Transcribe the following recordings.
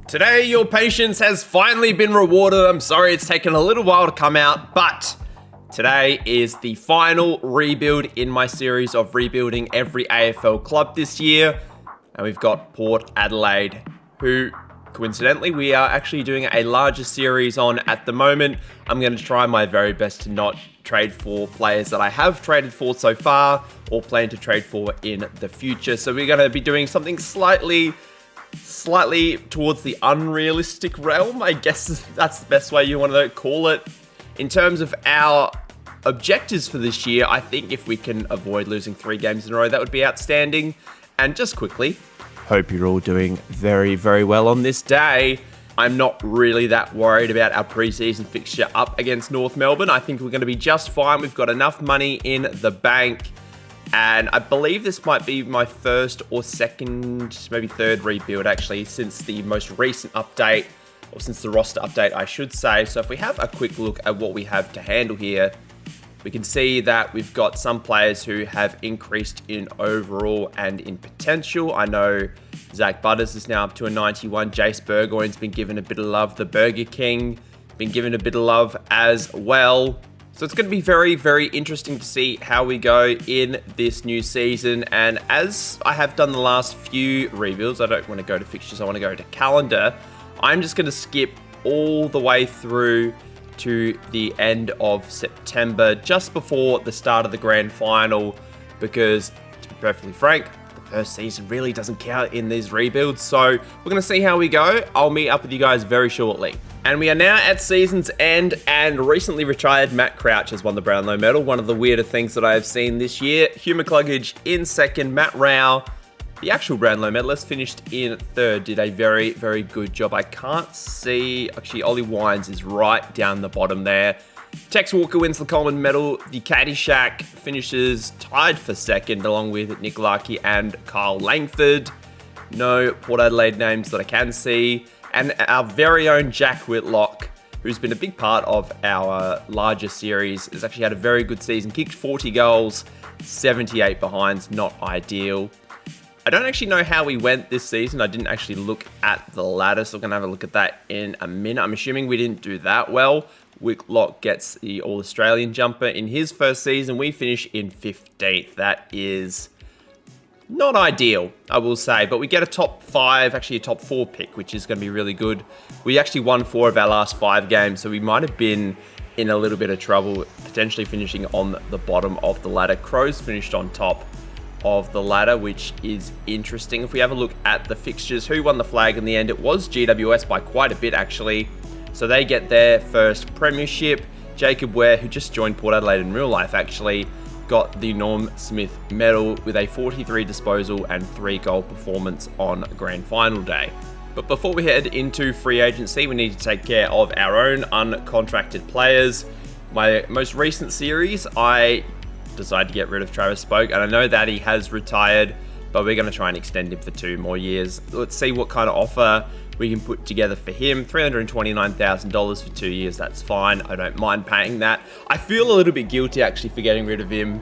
Today, your patience has finally been rewarded. I'm sorry it's taken a little while to come out, but today is the final rebuild in my series of rebuilding every AFL club this year. And we've got Port Adelaide, who, coincidentally, we are actually doing a larger series on at the moment. I'm going to try my very best to not trade for players that I have traded for so far or plan to trade for in the future. So we're going to be doing something slightly towards the unrealistic realm, I guess that's the best way you want to call it. In terms of our objectives for this year, I think if we can avoid losing 3 games in a row, that would be outstanding. And just quickly, hope you're all doing very, very well on this day. I'm not really that worried about our preseason fixture up against North Melbourne. I think we're going to be just fine. We've got enough money in the bank. And I believe this might be my first or second, maybe third rebuild actually, since the most recent update, or since the roster update, I should say. So if we have a quick look at what we have to handle here, we can see that we've got some players who have increased in overall and in potential. I know Zach Butters is now up to a 91. Jace Burgoyne's been given a bit of love. The Burger King been given a bit of love as well. So it's going to be very, very interesting to see how we go in this new season. And as I have done the last few rebuilds, I don't want to go to fixtures, I want to go to calendar. I'm just going to skip all the way through to the end of September, just before the start of the grand final, because to be perfectly frank, the first season really doesn't count in these rebuilds. So we're going to see how we go. I'll meet up with you guys very shortly. And we are now at season's end, and recently retired Matt Crouch has won the Brownlow medal. One of the weirder things that I have seen this year. Hugh McCluggage in second. Matt Rao, the actual Brownlow medalist, finished in third. Did a very, very good job. I can't see... Actually, Ollie Wines is right down the bottom there. Tex Walker wins the Coleman medal. The Caddyshack finishes tied for second, along with Nick Larkey and Kyle Langford. No Port Adelaide names that I can see. And our very own Jack Whitlock, who's been a big part of our larger series, has actually had a very good season. Kicked 40 goals, 78 behinds, not ideal. I don't actually know how we went this season. I didn't actually look at the ladder, so we're going to have a look at that in a minute. I'm assuming we didn't do that well. Whitlock gets the All-Australian jumper in his first season. We finish in 15th. That is not ideal, I will say, but we get a top 5, actually a top 4 pick, which is going to be really good. We actually won 4 of our last 5 games, so we might have been in a little bit of trouble, potentially finishing on the bottom of the ladder. Crows finished on top of the ladder, which is interesting. If we have a look at the fixtures, who won the flag in the end? It was GWS by quite a bit, actually. So they get their first premiership. Jacob Ware, who just joined Port Adelaide in real life, actually got the Norm Smith medal with a 43 disposal and 3 goal performance on grand final day. But before we head into free agency, we need to take care of our own uncontracted players. My most recent series, I decided to get rid of Travis Spoke, and I know that he has retired, but we're going to try and extend him for 2 more years. Let's see what kind of offer we can put together for him. $329,000 for 2 years, that's fine. I don't mind paying that. I feel a little bit guilty actually for getting rid of him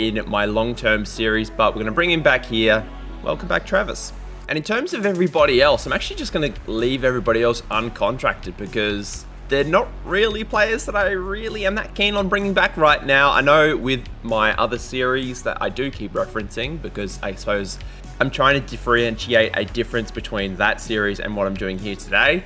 in my long-term series, but we're going to bring him back here. Welcome back, Travis. And in terms of everybody else, I'm actually just going to leave everybody else uncontracted because they're not really players that I really am that keen on bringing back right now. I know with my other series that I do keep referencing because I suppose I'm trying to differentiate a difference between that series and what I'm doing here today.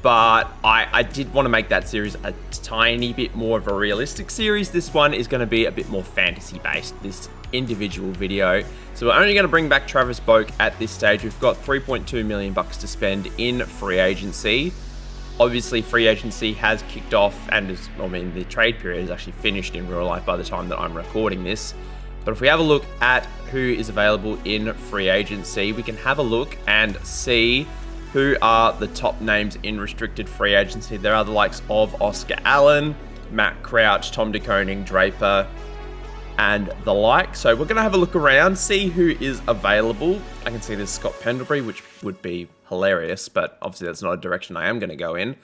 But I did want to make that series a tiny bit more of a realistic series. This one is going to be a bit more fantasy based, this individual video. So we're only going to bring back Travis Boak at this stage. We've got $3.2 million to spend in free agency. Obviously, free agency has kicked off and the trade period is actually finished in real life by the time that I'm recording this. But if we have a look at who is available in free agency, we can have a look and see who are the top names in restricted free agency. There are the likes of Oscar Allen, Matt Crouch, Tom De Koning, Draper, and the like. So we're going to have a look around, see who is available. I can see there's Scott Pendlebury, which would be hilarious, but obviously that's not a direction I am going to go in.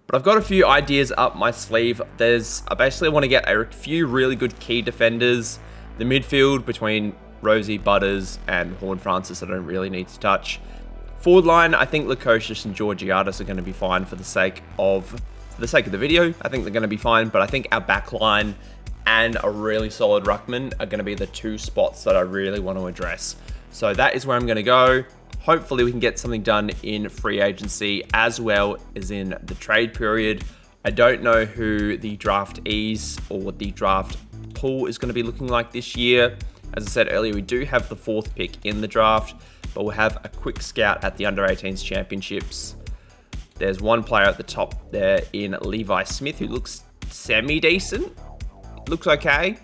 But I've got a few ideas up my sleeve. I basically want to get a few really good key defenders. The midfield between Rosie, Butters, and Horn Francis I don't really need to touch. Forward line, I think Lukosius and Georgiadis are going to be fine for the sake of the video. I think they're going to be fine, but I think our back line and a really solid ruckman are going to be the two spots that I really want to address. So that is where I'm going to go. Hopefully we can get something done in free agency as well as in the trade period. I don't know who the draftees or the draft pool is going to be looking like this year. As I said earlier, we do have the 4th pick in the draft, but we'll have a quick scout at the Under-18s Championships. There's one player at the top there in Levi Smith who looks semi-decent. Looks okay.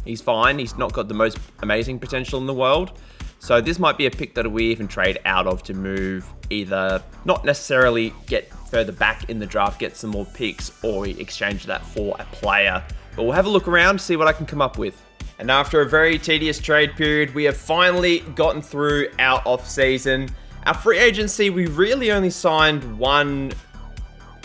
He's fine. He's not got the most amazing potential in the world. So this might be a pick that we even trade out of to move either, not necessarily get further back in the draft, get some more picks, or we exchange that for a player. But we'll have a look around, see what I can come up with. And after a very tedious trade period, we have finally gotten through our off-season. Our free agency, we really only signed one,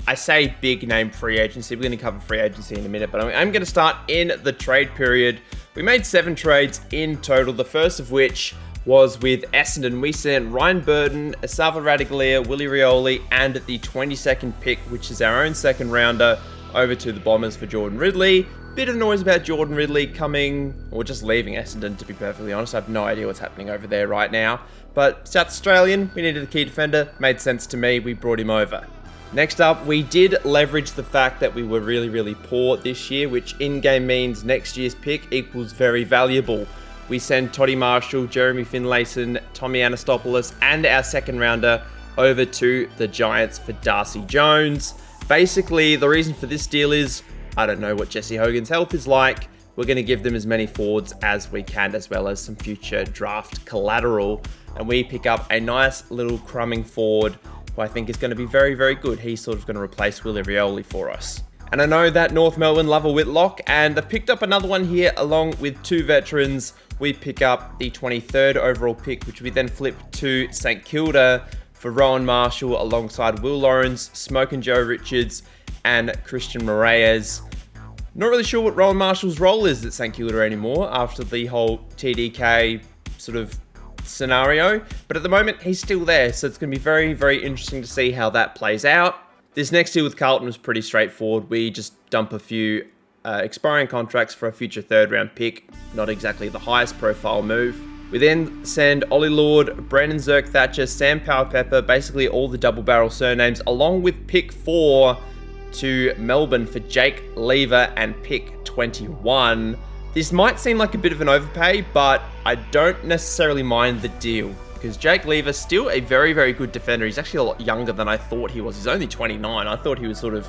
I say big name free agency. We're going to cover free agency in a minute, but I'm going to start in the trade period. We made 7 trades in total, the first of which was with Essendon. We sent Ryan Burton, Asava Radaglia, Willie Rioli, and the 22nd pick, which is our own second rounder, over to the Bombers for Jordan Ridley. Bit of noise about Jordan Ridley coming, or just leaving Essendon, to be perfectly honest. I have no idea what's happening over there right now. But South Australian, we needed a key defender. Made sense to me. We brought him over. Next up, we did leverage the fact that we were really, really poor this year, which in-game means next year's pick equals very valuable. We send Toddy Marshall, Jeremy Finlayson, Tommy Anastopoulos, and our second rounder over to the Giants for Darcy Jones. Basically, the reason for this deal is, I don't know what Jesse Hogan's health is like. We're going to give them as many forwards as we can, as well as some future draft collateral. And we pick up a nice little crumbing forward who I think is going to be very, very good. He's sort of going to replace Willie Rioli for us. And I know that North Melbourne love a Whitlock, and they picked up another one here along with 2 veterans. We pick up the 23rd overall pick, which we then flip to St Kilda for Rowan Marshall alongside Will Lawrence, Smoke and Joe Richards, and Christian Moraes. Not really sure what Rowan Marshall's role is at St Kilda anymore after the whole TDK sort of scenario, but at the moment he's still there, so it's going to be very, very interesting to see how that plays out. This next deal with Carlton was pretty straightforward. We just dump a few expiring contracts for a future 3rd round pick. Not exactly the highest profile move. We then send Ollie Lord, Brandon Zerk Thatcher, Sam Powell-Pepper, basically all the double barrel surnames, along with pick 4 to Melbourne for Jake Lever and pick 21. This might seem like a bit of an overpay, but I don't necessarily mind the deal, because Jake Lever's still a very, very good defender. He's actually a lot younger than I thought he was. He's only 29. I thought he was sort of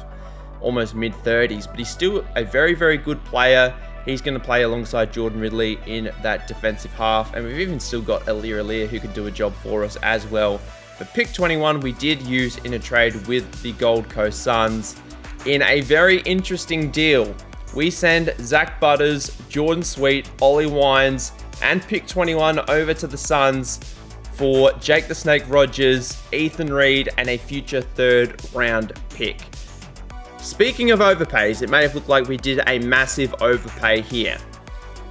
almost mid-30s, but he's still a very, very good player. He's going to play alongside Jordan Ridley in that defensive half, and we've even still got Alir who could do a job for us as well. But pick 21 we did use in a trade with the Gold Coast Suns. In a very interesting deal, we send Zach Butters, Jordan Sweet, Ollie Wines, and pick 21 over to the Suns for Jake the Snake Rogers, Ethan Reed, and a future 3rd round pick. Speaking of overpays, it may have looked like we did a massive overpay here.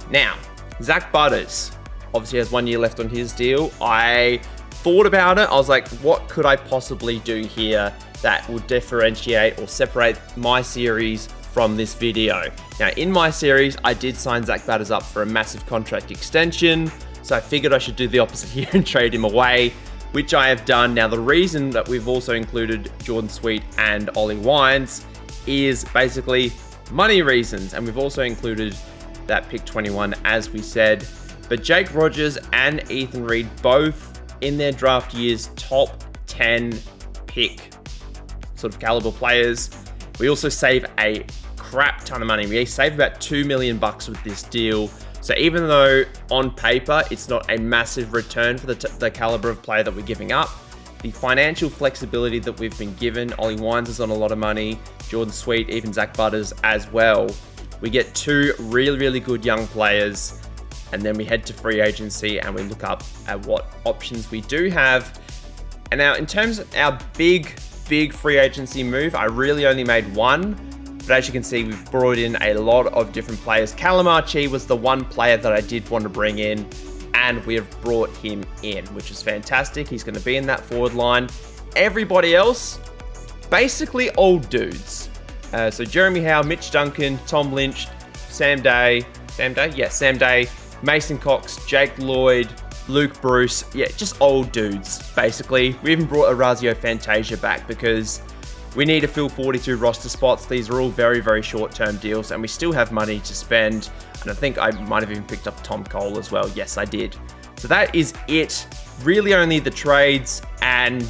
Now, Zach Butters obviously has 1 year left on his deal. I thought about it. I was like, what could I possibly do here that will differentiate or separate my series from this video? Now, in my series, I did sign Zach Butters up for a massive contract extension, so I figured I should do the opposite here and trade him away, which I have done. Now, the reason that we've also included Jordan Sweet and Ollie Wines is basically money reasons, and we've also included that pick 21 as we said. But Jake Rogers and Ethan Reed, both in their draft years, top 10 pick sort of caliber players. We also save a crap ton of money. We save about $2 million with this deal. So even though on paper it's not a massive return for the caliber of player that we're giving up, the financial flexibility that we've been given, Ollie Wines is on a lot of money, Jordan Sweet, even Zach Butters as well. We get 2 really, really good young players, and then we head to free agency and we look up at what options we do have. And now in terms of our big free agency move, I really only made one, but as you can see, we've brought in a lot of different players. Callum Archie was the one player that I did want to bring in and we have brought him in, which is fantastic. He's going to be in that forward line. Everybody else, basically old dudes. So Jeremy Howe, Mitch Duncan, Tom Lynch, Sam Day, Mason Cox, Jake Lloyd, Luke Bruce. Yeah, just old dudes, basically. We even brought Orazio Fantasia back because we need to fill 42 roster spots. These are all very, very short-term deals, and we still have money to spend. And I think I might have even picked up Tom Cole as well. Yes, I did. So that is it. Really only the trades and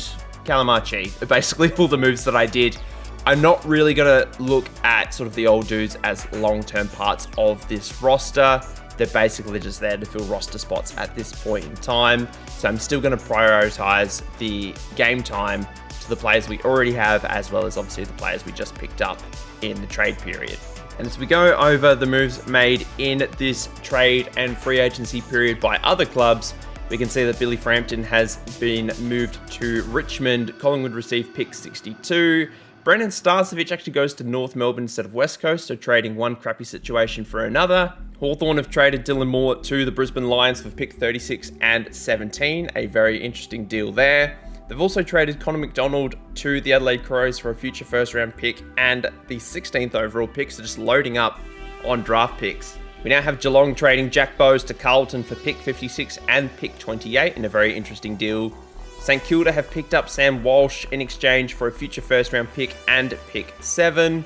Calamachi are basically all the moves that I did. I'm not really going to look at sort of the old dudes as long-term parts of this roster. They're basically just there to fill roster spots at this point in time. So I'm still going to prioritize the game time to the players we already have, as well as obviously the players we just picked up in the trade period. And as we go over the moves made in this trade and free agency period by other clubs, we can see that Billy Frampton has been moved to Richmond. Collingwood received pick 62. Brendan Starcevich actually goes to North Melbourne instead of West Coast, so trading one crappy situation for another. Hawthorn have traded Dylan Moore to the Brisbane Lions for pick 36 and 17, a very interesting deal there. They've also traded Connor McDonald to the Adelaide Crows for a future first round pick and the 16th overall pick, so just loading up on draft picks. We now have Geelong trading Jack Bowes to Carlton for pick 56 and pick 28 in a very interesting deal. St Kilda have picked up Sam Walsh in exchange for a future first round pick and pick 7.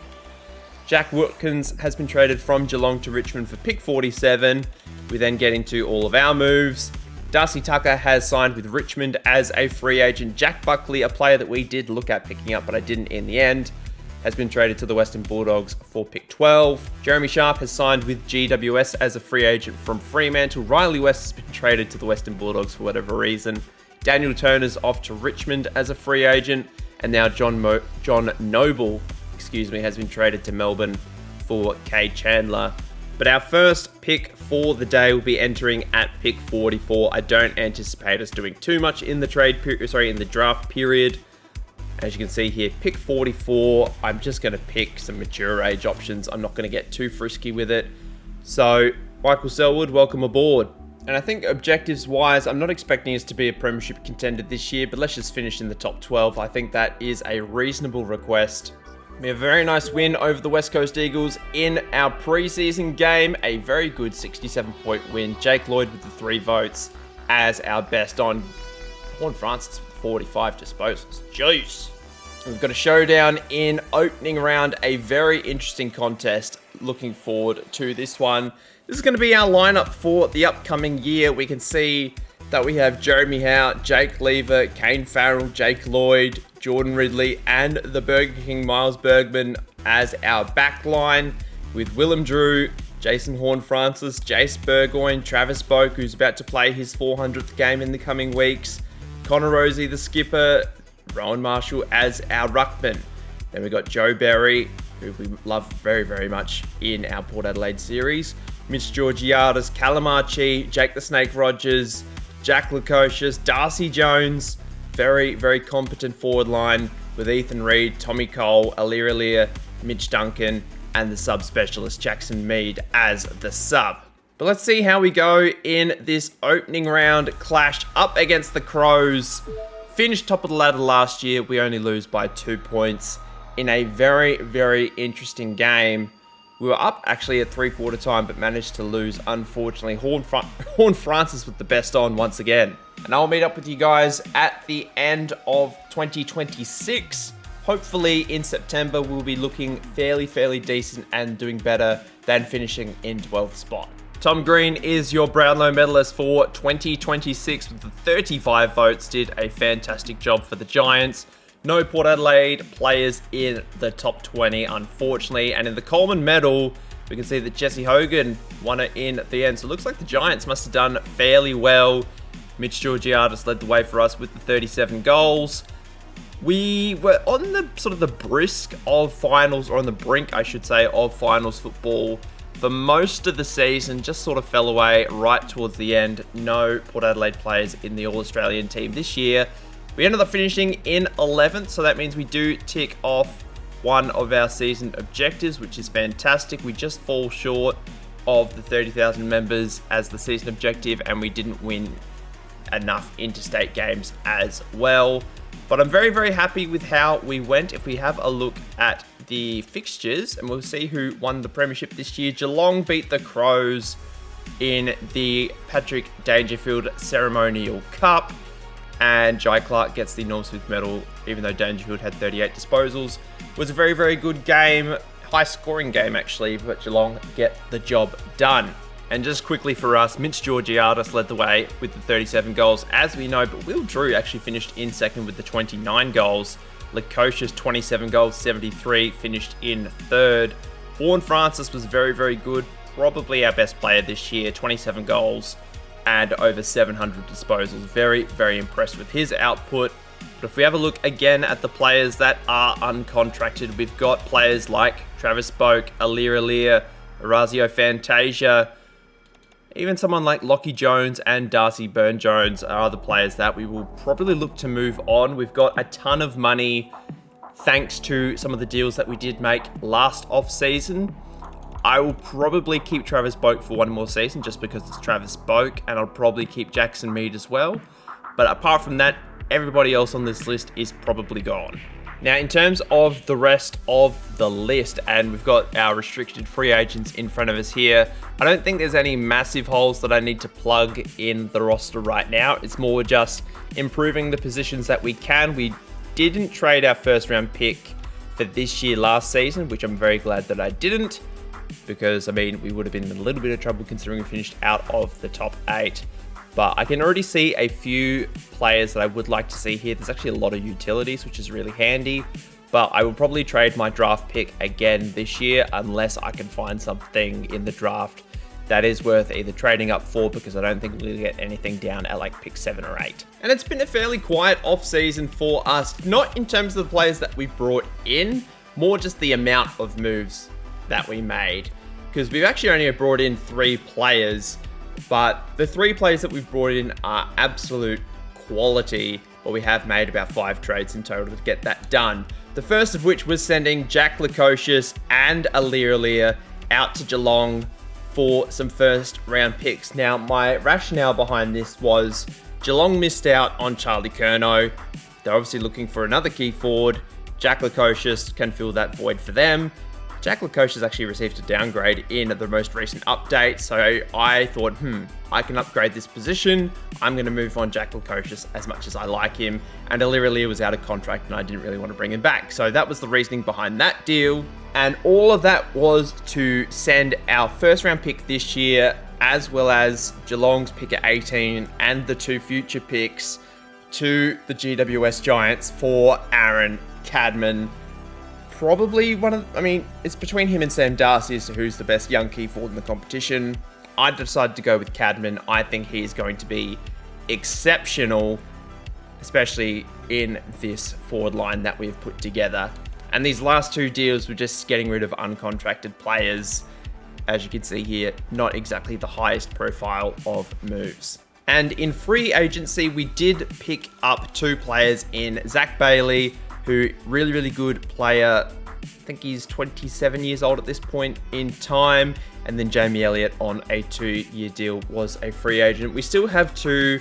Jack Watkins has been traded from Geelong to Richmond for pick 47. We then get into all of our moves. Darcy Tucker has signed with Richmond as a free agent. Jack Buckley, a player that we did look at picking up but I didn't in the end, has been traded to the Western Bulldogs for pick 12. Jeremy Sharp has signed with GWS as a free agent from Fremantle. Riley West has been traded to the Western Bulldogs for whatever reason. Daniel Turner's off to Richmond as a free agent. And now John Noble, has been traded to Melbourne for Kay Chandler. But our first pick for the day will be entering at pick 44. I don't anticipate us doing too much in the in the draft period. As you can see here, pick 44, I'm just going to pick some mature age options. I'm not going to get too frisky with it. So, Michael Selwood, welcome aboard. And I think objectives-wise, I'm not expecting us to be a Premiership contender this year, but let's just finish in the top 12. I think that is a reasonable request. We have a very nice win over the West Coast Eagles in our preseason game. A very good 67-point win. Jake Lloyd with the 3 votes as our best on. Horn Francis with 45 disposals. Jeez. We've got a showdown in opening round. A very interesting contest. Looking forward to this one. This is going to be our lineup for the upcoming year. We can see that we have Jeremy Howe, Jake Lever, Kane Farrell, Jake Lloyd, Jordan Ridley, and the Burger King Miles Bergman as our backline, with Willem Drew, Jason Horn-Francis, Jace Burgoyne, Travis Boak, who's about to play his 400th game in the coming weeks, Connor Rosie, the skipper, Rowan Marshall as our ruckman. Then we've got Joe Berry, who we love very, very much in our Port Adelaide series, Mitch Georgiades, Calamachi, Jake the Snake Rogers, Jack Lukosius, Darcy Jones. Very, very competent forward line with Ethan Reid, Tommy Cole, Alir, Mitch Duncan, and the sub-specialist Jackson Mead as the sub. But let's see how we go in this opening round clash up against the Crows. Finished top of the ladder last year. We only lose by 2 points in a very, very interesting game. We were up actually at 3/4 time, but managed to lose, unfortunately. Horn Francis with the best on once again. And I'll meet up with you guys at the end of 2026. Hopefully in September, we'll be looking fairly decent and doing better than finishing in 12th spot. Tom Green is your Brownlow medalist for 2026 with the 35 votes. Did a fantastic job for the Giants. No Port Adelaide players in the top 20, unfortunately. And in the Coleman medal, we can see that Jesse Hogan won it in the end. So it looks like the Giants must have done fairly well. Mitch Georgiades led the way for us with the 37 goals. We were on the sort of the brisk of finals, or on the brink, I should say, of finals football for most of the season. Just sort of fell away right towards the end. No Port Adelaide players in the All-Australian team this year. We ended up finishing in 11th, so that means we do tick off one of our season objectives, which is fantastic. We just fall short of the 30,000 members as the season objective, and we didn't win enough interstate games as well. But I'm very, very happy with how we went. If we have a look at the fixtures, and we'll see who won the Premiership this year. Geelong beat the Crows in the Patrick Dangerfield Ceremonial Cup, and Jai Clark gets the Norm Smith medal, even though Dangerfield had 38 disposals. It was a very, very good game, high scoring game actually, but Geelong get the job done. And just quickly for us, Mitch Georgiadis led the way with the 37 goals, as we know, but Will Drew actually finished in second with the 29 goals. Lukosius, 27 goals, 73, finished in third. Warren Francis was very, very good, probably our best player this year, 27 goals and over 700 disposals. Very, very impressed with his output. But if we have a look again at the players that are uncontracted, we've got players like Travis Boak, Alir, Orazio Fantasia, even someone like Lockie Jones and Darcy Burn-Jones are other players that we will probably look to move on. We've got a ton of money thanks to some of the deals that we did make last off-season. I will probably keep Travis Boak for one more season just because it's Travis Boak, and I'll probably keep Jackson Mead as well. But apart from that, everybody else on this list is probably gone. Now, in terms of the rest of the list, and we've got our restricted free agents in front of us here, I don't think there's any massive holes that I need to plug in the roster right now. It's more just improving the positions that we can. We didn't trade our first round pick for this year last season, which I'm very glad that I didn't, because, I mean, we would have been in a little bit of trouble considering we finished out of the top 8. But I can already see a few players that I would like to see here. There's actually a lot of utilities, which is really handy. But I will probably trade my draft pick again this year unless I can find something in the draft that is worth either trading up for, because I don't think we'll get anything down at like pick 7 or 8. And it's been a fairly quiet off-season for us, not in terms of the players that we brought in, more just the amount of moves that we made. Because we've actually only brought in 3 players, but the 3 players that we've brought in are absolute quality, but we have made about 5 trades in total to get that done. The first of which was sending Jack Lukosius and Alir out to Geelong for some first round picks. Now, my rationale behind this was Geelong missed out on Charlie Curnow. They're obviously looking for another key forward. Jack Lukosius can fill that void for them. Jack Lukosius actually received a downgrade in the most recent update, so I thought, I can upgrade this position. I'm going to move on Jack Lukosius as much as I like him, and Alir was out of contract and I didn't really want to bring him back. So that was the reasoning behind that deal, and all of that was to send our first round pick this year, as well as Geelong's pick at 18 and the 2 future picks, to the GWS Giants for Aaron Cadman. Probably it's between him and Sam Darcy as to who's the best young key forward in the competition. I decided to go with Cadman. I think he's going to be exceptional, especially in this forward line that we've put together. And these last 2 deals were just getting rid of uncontracted players. As you can see here, not exactly the highest profile of moves. And in free agency, we did pick up 2 players in Zach Bailey, who really, really good player. I think he's 27 years old at this point in time. And then Jamie Elliott on a 2-year deal was a free agent. We still have 2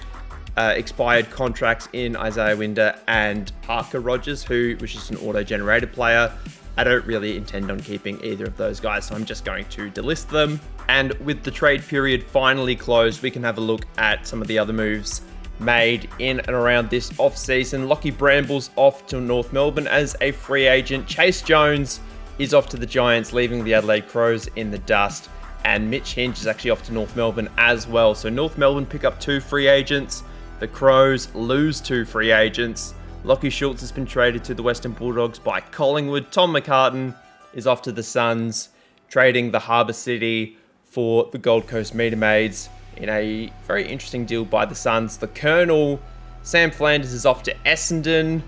expired contracts in Isaiah Winder and Parker Rogers, which is just an auto-generated player. I don't really intend on keeping either of those guys, so I'm just going to delist them. And with the trade period finally closed, we can have a look at some of the other moves made in and around this off-season. Lockie Bramble's off to North Melbourne as a free agent. Chase Jones is off to the Giants, leaving the Adelaide Crows in the dust. And Mitch Hinge is actually off to North Melbourne as well. So North Melbourne pick up 2 free agents. The Crows lose 2 free agents. Lockie Schultz has been traded to the Western Bulldogs by Collingwood. Tom McCartan is off to the Suns, trading the Harbour City for the Gold Coast Meter Maids in a very interesting deal by the Suns. The Colonel, Sam Flanders, is off to Essendon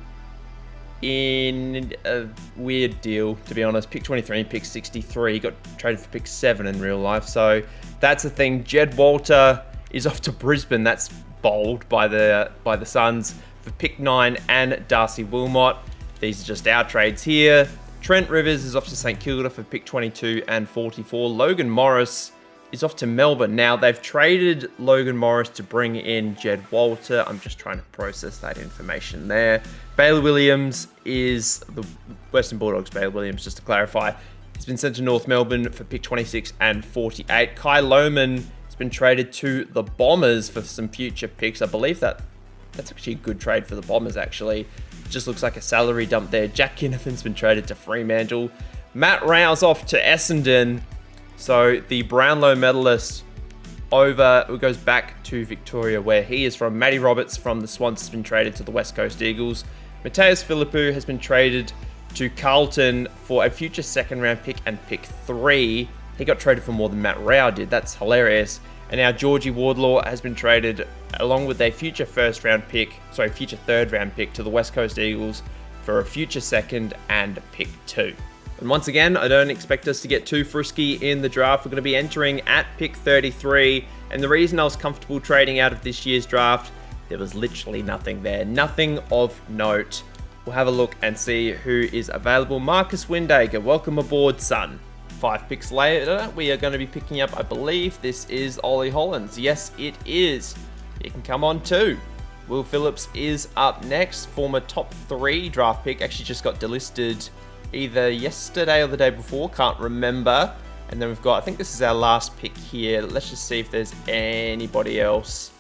in a weird deal, to be honest. Pick 23 and pick 63. He got traded for pick 7 in real life, so that's a thing. Jed Walter is off to Brisbane. That's bold by the Suns for pick 9 and Darcy Wilmot. These are just our trades here. Trent Rivers is off to St Kilda for pick 22 and 44. Logan Morris is off to Melbourne. Now, they've traded Logan Morris to bring in Jed Walter. I'm just trying to process that information there. Bailey Williams is the Western Bulldogs. Bailey Williams, just to clarify, he's been sent to North Melbourne for pick 26 and 48. Kai Lohmann has been traded to the Bombers for some future picks. I believe that's actually a good trade for the Bombers, actually. It just looks like a salary dump there. Jack Kinnafan's been traded to Fremantle. Matt Rouse off to Essendon. So the Brownlow medalist goes back to Victoria, where he is from. Matty Roberts from the Swans has been traded to the West Coast Eagles. Mateus Philippou has been traded to Carlton for a future second round pick and pick 3. He got traded for more than Matt Rao did. That's hilarious. And now Georgie Wardlaw has been traded along with a future third round pick to the West Coast Eagles for a future second and pick 2. And once again, I don't expect us to get too frisky in the draft. We're going to be entering at pick 33. And the reason I was comfortable trading out of this year's draft, there was literally nothing there. Nothing of note. We'll have a look and see who is available. Marcus Windager, welcome aboard, son. 5 picks later, we are going to be picking up, I believe this is Ollie Hollins. Yes, it is. He can come on too. Will Phillips is up next. Former top 3 draft pick. Actually just got delisted either yesterday or the day before, can't remember. And then we've got, I think this is our last pick here. Let's just see if there's anybody else.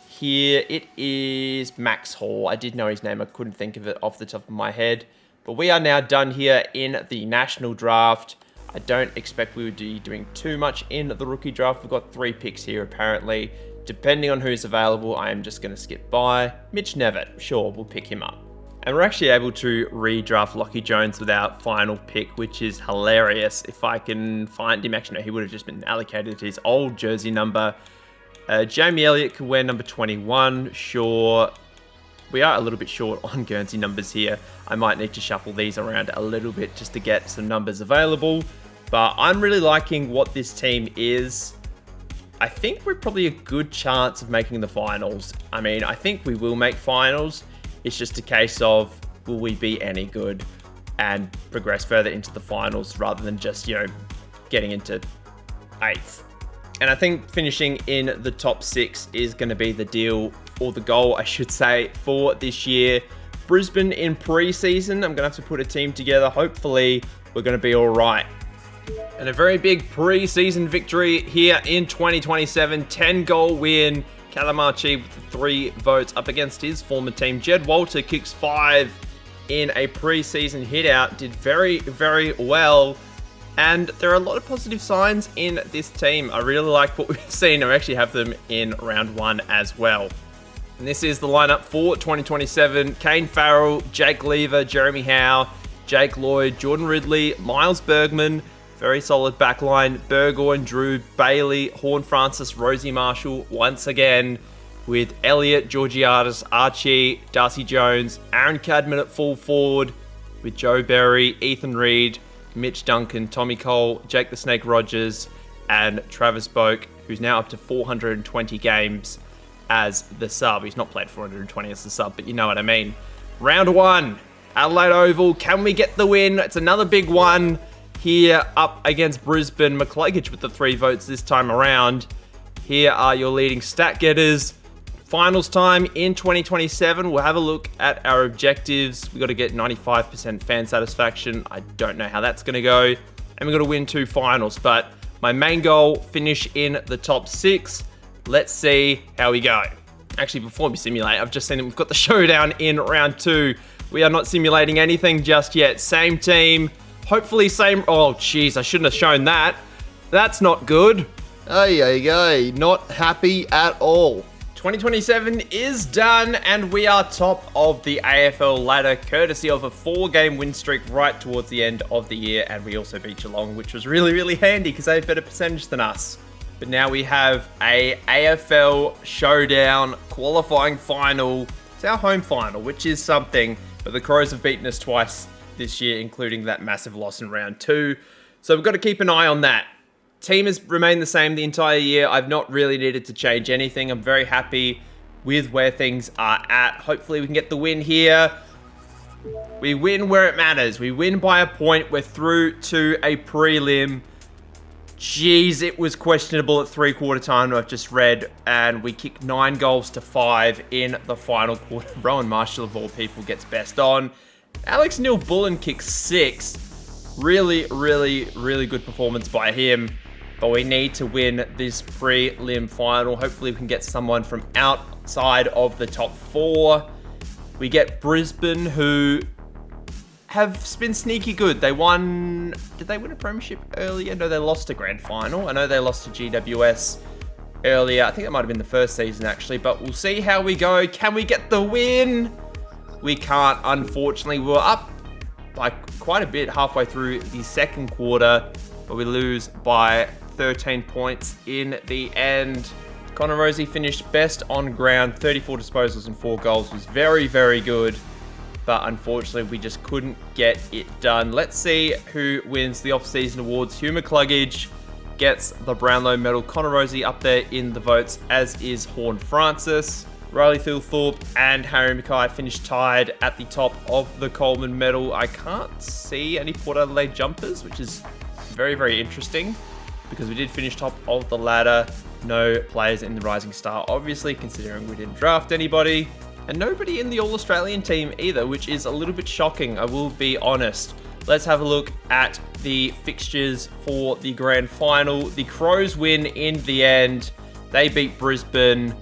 Here it is Max Hall. I did know his name, I couldn't think of it off the top of my head. But we are now done here in the national draft. I don't expect we would be doing too much in the rookie draft. We've got 3 picks here apparently. Depending on who's available, I am just going to skip by. Mitch Nevitt, sure, we'll pick him up. And we're actually able to redraft Lockie Jones with our final pick, which is hilarious. If I can find him, actually no, he would have just been allocated his old jersey number. Jamie Elliott could wear number 21, sure. We are a little bit short on Guernsey numbers here. I might need to shuffle these around a little bit just to get some numbers available. But I'm really liking what this team is. I think we're probably a good chance of making the finals. I mean, I think we will make finals. It's just a case of, will we be any good and progress further into the finals rather than just, getting into 8th. And I think finishing in the top 6 is going to be the deal, or the goal, I should say, for this year. Brisbane in pre-season, I'm going to have to put a team together. Hopefully, we're going to be all right. And a very big pre-season victory here in 2027. 10-goal win. Calamarchi with 3 votes up against his former team. Jed Walter kicks 5 in a pre-season hit-out. Did very, very well. And there are a lot of positive signs in this team. I really like what we've seen. I actually have them in round 1 as well. And this is the lineup for 2027. Kane Farrell, Jake Lever, Jeremy Howe, Jake Lloyd, Jordan Ridley, Miles Bergman. Very solid backline. Burgoyne, Drew, Bailey, Horn Francis, Rosie Marshall once again with Elliott, Georgiades, Archie, Darcy Jones, Aaron Cadman at full forward with Joe Berry, Ethan Reid, Mitch Duncan, Tommy Cole, Jake the Snake Rogers, and Travis Boak, who's now up to 420 games as the sub. He's not played 420 as the sub, but you know what I mean. Round 1, Adelaide Oval. Can we get the win? It's another big one. Here up against Brisbane. McCluggage with the 3 votes this time around. Here are your leading stat getters. Finals time in 2027. We'll have a look at our objectives. We've got to get 95% fan satisfaction. I don't know how that's going to go. And we've got to win 2 finals. But my main goal, finish in the top 6. Let's see how we go. Actually, before we simulate, I've just seen that we've got the showdown in round 2. We are not simulating anything just yet. Same team. Hopefully same... Oh, jeez, I shouldn't have shown that. That's not good. Ay, not happy at all. 2027 is done, and we are top of the AFL ladder, courtesy of a 4-game win streak right towards the end of the year, and we also beat Geelong, which was really, really handy because they have better percentage than us. But now we have a AFL showdown qualifying final. It's our home final, which is something, but the Crows have beaten us twice this year, including that massive loss in round 2. So we've got to keep an eye on that. Team has remained the same the entire year. I've not really needed to change anything. I'm very happy with where things are at. Hopefully we can get the win here. We win where it matters. We win by a point. We're through to a prelim. Jeez, it was questionable at three-quarter time, I've just read, and we kicked 9-5 in the final quarter. Rowan Marshall, of all people, gets best on. Alex Neil-Bullen kicks 6. Really, really, really good performance by him. But we need to win this prelim final. Hopefully we can get someone from outside of the top 4. We get Brisbane, who have been sneaky good. They won... Did they win a premiership earlier? No, they lost a grand final. I know they lost to GWS earlier. I think that might have been the first season, actually. But we'll see how we go. Can we get the win? We can't, unfortunately. We're up by quite a bit halfway through the second quarter, but we lose by 13 points in the end. Connor Rozee finished best on ground. 34 disposals and 4 goals was very, very good. But unfortunately, we just couldn't get it done. Let's see who wins the off-season awards. Hugh McCluggage gets the Brownlow medal. Connor Rozee up there in the votes, as is Horn Francis. Riley Thilthorpe and Harry Mackay finished tied at the top of the Coleman medal. I can't see any Port Adelaide jumpers, which is very, very interesting, because we did finish top of the ladder. No players in the Rising Star, obviously, considering we didn't draft anybody. And nobody in the All-Australian team either, which is a little bit shocking, I will be honest. Let's have a look at the fixtures for the grand final. The Crows win in the end. They beat Brisbane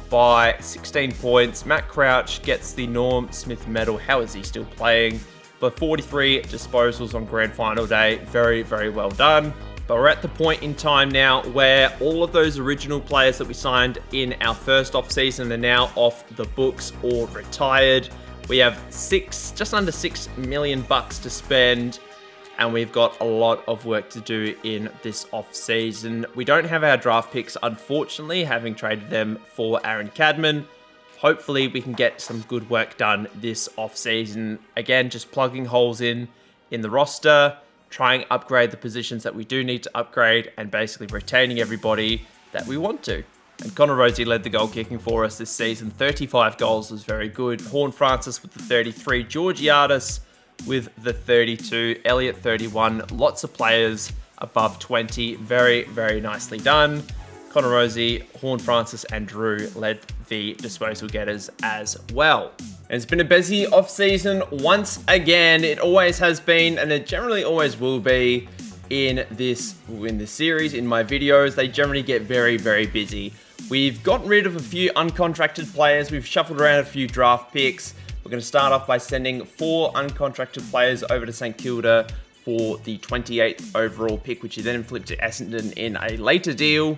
by 16 points. Matt Crouch gets the Norm Smith medal. How is he still playing? But 43 disposals on grand final day. Very, very well done. But we're at the point in time now where all of those original players that we signed in our first off-season are now off the books or retired. We have just under $6 million to spend, and we've got a lot of work to do in this off-season. We don't have our draft picks, unfortunately, having traded them for Aaron Cadman. Hopefully we can get some good work done this off-season. Again, just plugging holes in the roster, trying to upgrade the positions that we do need to upgrade, and basically retaining everybody that we want to. And Connor Rozee led the goal kicking for us this season. 35 goals was very good. Horn Francis with the 33. Georgiadis with the 32. Elliott 31. Lots of players above 20. Very, very nicely done. Connor Rozee, Horn Francis and Drew led the disposal getters as well. And it's been a busy off-season once again. It always has been, and it generally always will be in this series, in my videos. They generally get very, very busy. We've gotten rid of a few uncontracted players. We've shuffled around a few draft picks. We're going to start off by sending 4 uncontracted players over to St Kilda for the 28th overall pick, which you then flip to Essendon in a later deal.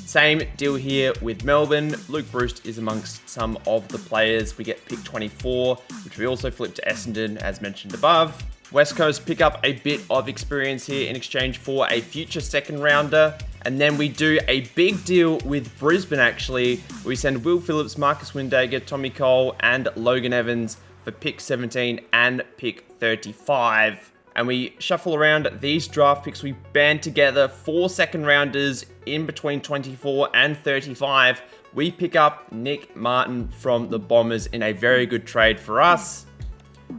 Same deal here with Melbourne. Luke Bruce is amongst some of the players. We get pick 24, which we also flip to Essendon, as mentioned above. West Coast pick up a bit of experience here in exchange for a future second rounder. And then we do a big deal with Brisbane, actually. We send Will Phillips, Marcus Windhager, Tommy Cole, and Logan Evans for pick 17 and pick 35. And we shuffle around these draft picks. We band together 4 second rounders in between 24 and 35. We pick up Nick Martin from the Bombers in a very good trade for us.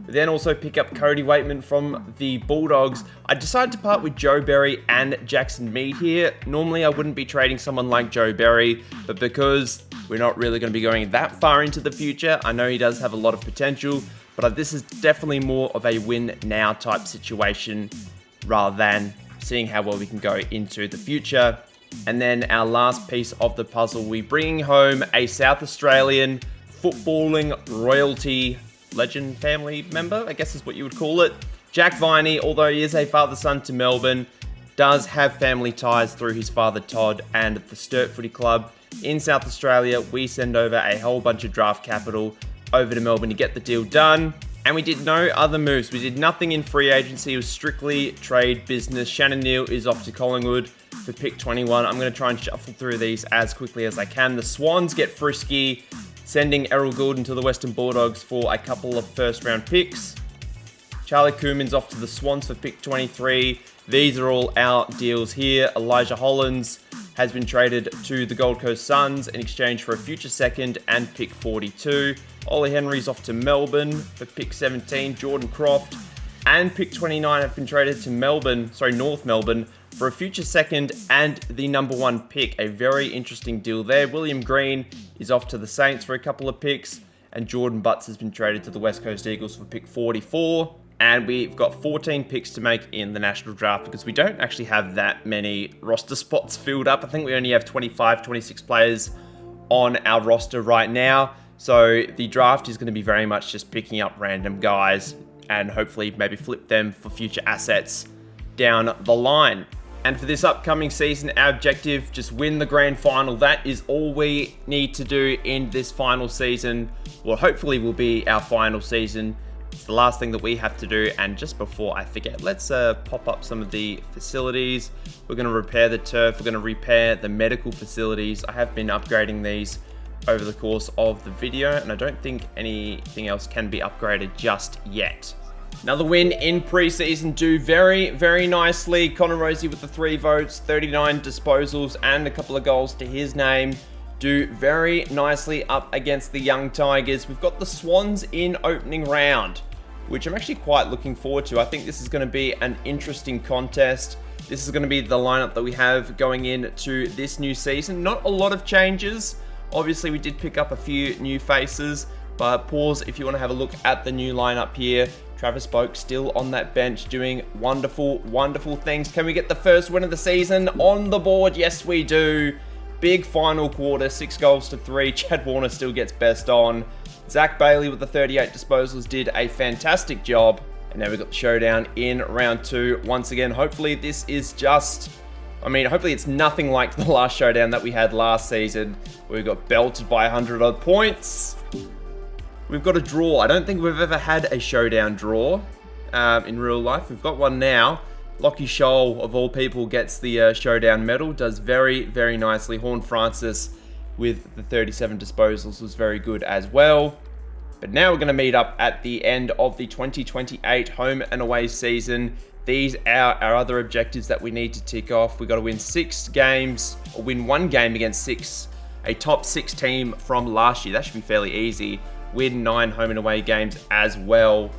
We then also pick up Cody Waitman from the Bulldogs. I decided to part with Joe Berry and Jackson Mead here. Normally I wouldn't be trading someone like Joe Berry, but because we're not really going to be going that far into the future, I know he does have a lot of potential. But this is definitely more of a win now type situation rather than seeing how well we can go into the future. And then our last piece of the puzzle, we're bringing home a South Australian footballing royalty legend family member, I guess is what you would call it. Jack Viney, although he is a father-son to Melbourne, does have family ties through his father Todd and the Sturt Footy Club. In South Australia, we send over a whole bunch of draft capital over to Melbourne to get the deal done. And we did no other moves. We did nothing in free agency. It was strictly trade business. Shannon Neal is off to Collingwood for pick 21. I'm going to try and shuffle through these as quickly as I can. The Swans get frisky, sending Errol Goulden to the Western Bulldogs for a couple of first-round picks. Charlie Cooman's off to the Swans for pick 23. These are all our deals here. Elijah Hollins has been traded to the Gold Coast Suns in exchange for a future second and pick 42. Ollie Henry's off to Melbourne for pick 17. Jordan Croft and pick 29 have been traded to North Melbourne for a future second and the number 1 pick. A very interesting deal there. William Green is off to the Saints for a couple of picks, and Jordan Butts has been traded to the West Coast Eagles for pick 44. And we've got 14 picks to make in the national draft because we don't actually have that many roster spots filled up. I think we only have 25, 26 players on our roster right now. So the draft is going to be very much just picking up random guys and hopefully maybe flip them for future assets down the line. And for this upcoming season, our objective, just win the grand final. That is all we need to do in this final season. Well, hopefully will be our final season. It's the last thing that we have to do. And just before I forget, let's pop up some of the facilities. We're going to repair the turf. We're going to repair the medical facilities. I have been upgrading these over the course of the video, and I don't think anything else can be upgraded just yet. Another win in preseason, do very, very nicely. Connor Rosie with the 3 votes, 39 disposals, and a couple of goals to his name. Do very nicely up against the Young Tigers. We've got the Swans in opening round, which I'm actually quite looking forward to. I think this is going to be an interesting contest. This is going to be the lineup that we have going into this new season. Not a lot of changes. Obviously, we did pick up a few new faces, but pause if you want to have a look at the new lineup here. Travis Boak still on that bench doing wonderful, wonderful things. Can we get the first win of the season on the board? Yes, we do. Big final quarter, 6 goals to 3. Chad Warner still gets best on. Zach Bailey with the 38 disposals did a fantastic job. And now we've got the showdown in round 2. Once again, hopefully this is just... hopefully it's nothing like the last showdown that we had last season, where we got belted by 100 odd points. We've got a draw. I don't think we've ever had a showdown draw in real life. We've got one now. Lockie Scholl, of all people, gets the showdown medal. Does very, very nicely. Horn Francis with the 37 disposals was very good as well. But now we're going to meet up at the end of the 2028 home and away season. These are our other objectives that we need to tick off. We've got to win 6 games, or win 1 game against a top 6 team from last year. That should be fairly easy. Win 9 home and away games as well.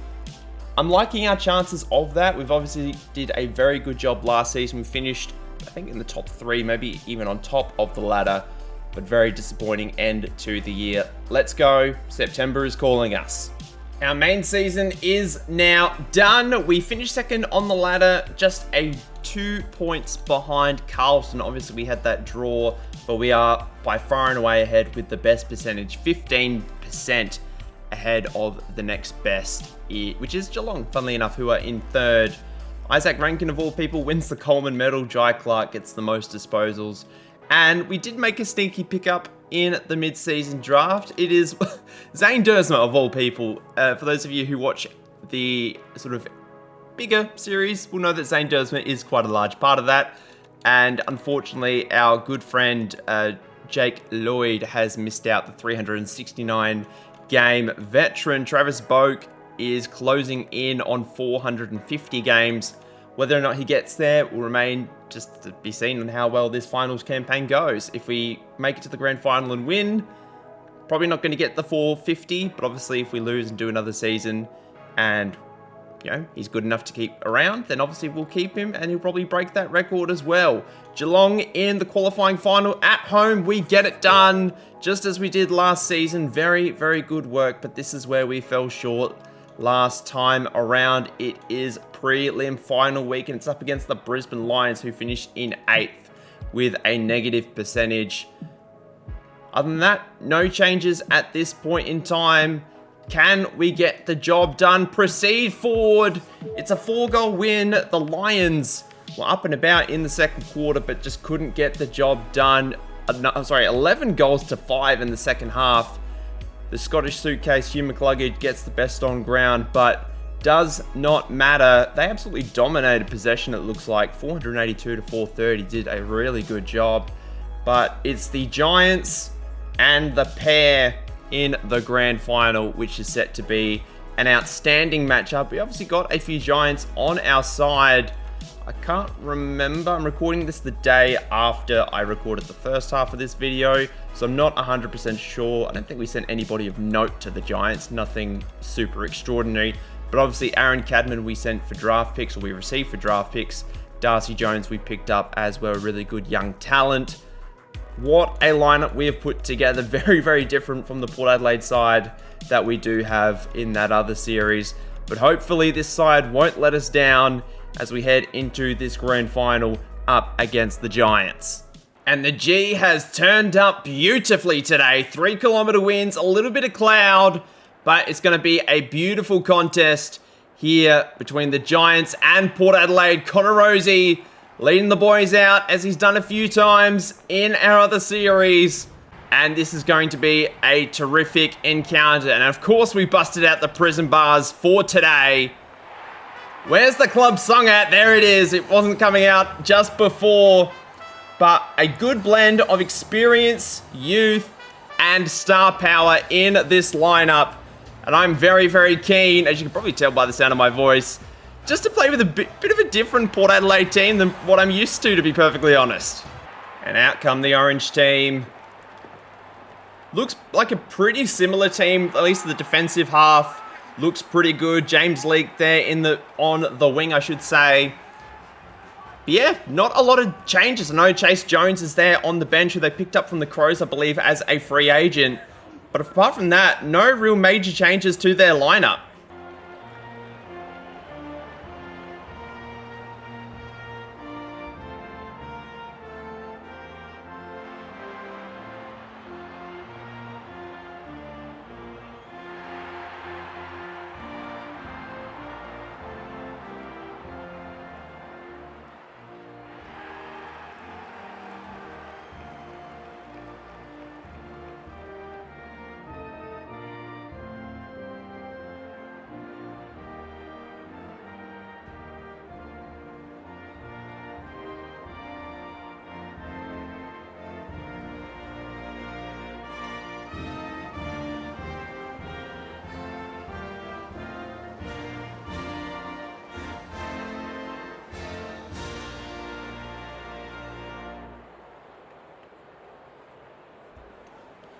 I'm liking our chances of that. We've obviously did a very good job last season. We finished, I think, in the top 3, maybe even on top of the ladder, but very disappointing end to the year. Let's go. September is calling us. Our main season is now done. We finished second on the ladder, just 2 points behind Carlton. Obviously, we had that draw, but we are by far and away ahead with the best percentage, 15% ahead of the next best, which is Geelong, funnily enough, who are in third. Isaac Rankin, of all people, wins the Coleman medal. Jai Clark gets the most disposals. And we did make a sneaky pickup in the mid-season draft. It is Zane Dersma, of all people. For those of you who watch the sort of bigger series will know that Zane Dersma is quite a large part of that. And unfortunately, our good friend Jake Lloyd has missed out. The 369 game veteran Travis Boak is closing in on 450 games. Whether or not he gets there will remain just to be seen on how well this finals campaign goes. If we make it to the grand final and win, probably not going to get the 450, but obviously if we lose and do another season and he's good enough to keep around, then obviously we'll keep him and he'll probably break that record as well. Geelong in the qualifying final at home. We get it done just as we did last season. Very, very good work, but this is where we fell short last time around. It is prelim final week and it's up against the Brisbane Lions, who finished in 8th with a negative percentage. Other than that, no changes at this point in time. Can we get the job done? Proceed forward. It's a 4-goal win. The Lions were up and about in the second quarter, but just couldn't get the job done. 11 goals to 5 in the second half. The Scottish suitcase, Hugh McCluggage, gets the best on ground, but does not matter. They absolutely dominated possession, it looks like. 482 to 430, did a really good job. But it's the Giants and the pair in the grand final, which is set to be an outstanding matchup. We obviously got a few Giants on our side. I can't remember. I'm recording this the day after I recorded the first half of this video, so I'm not 100% sure. I don't think we sent anybody of note to the Giants. Nothing super extraordinary. But obviously Aaron Cadman we sent for draft picks, or we received for draft picks. Darcy Jones we picked up as well, a really good young talent. What a lineup we have put together. Very, very different from the Port Adelaide side that we do have in that other series. But hopefully this side won't let us down as we head into this grand final up against the Giants. And the G has turned up beautifully today. 3 kilometre winds, a little bit of cloud, but it's going to be a beautiful contest here between the Giants and Port Adelaide. Connor Rozee leading the boys out as he's done a few times in our other series. And this is going to be a terrific encounter. And of course we busted out the prison bars for today. Where's the club song at? There it is. It wasn't coming out just before. But a good blend of experience, youth, and star power in this lineup. And I'm very, very keen, as you can probably tell by the sound of my voice, just to play with a bit of a different Port Adelaide team than what I'm used to be perfectly honest. And out come the orange team. Looks like a pretty similar team, at least the defensive half looks pretty good. James Leake there on the wing, I should say. But yeah, not a lot of changes. I know Chase Jones is there on the bench, who they picked up from the Crows, I believe, as a free agent. But apart from that, no real major changes to their lineup.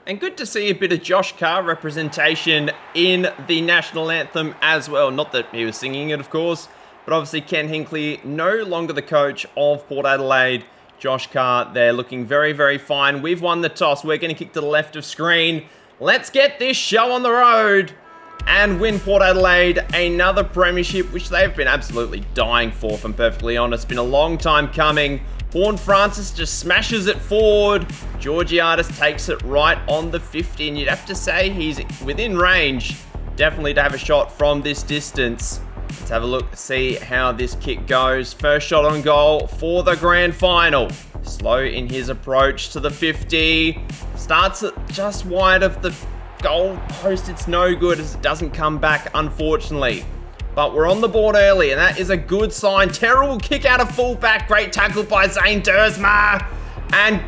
And good to see a bit of Josh Carr representation in the national anthem as well. Not that he was singing it, of course, but obviously Ken Hinkley, no longer the coach of Port Adelaide. Josh Carr there looking very, very fine. We've won the toss. We're going to kick to the left of screen. Let's get this show on the road and win Port Adelaide another premiership, which they've been absolutely dying for, if I'm perfectly honest. It's been a long time coming. Horne-Francis just smashes it forward. Georgiadis takes it right on the 50, and you'd have to say he's within range, definitely to have a shot from this distance. Let's have a look, see how this kick goes. First shot on goal for the grand final. Slow in his approach to the 50. Starts it just wide of the goal post. It's no good as it doesn't come back, unfortunately. But we're on the board early, and that is a good sign. Terrible kick out of fullback. Great tackle by Zane Dersma. And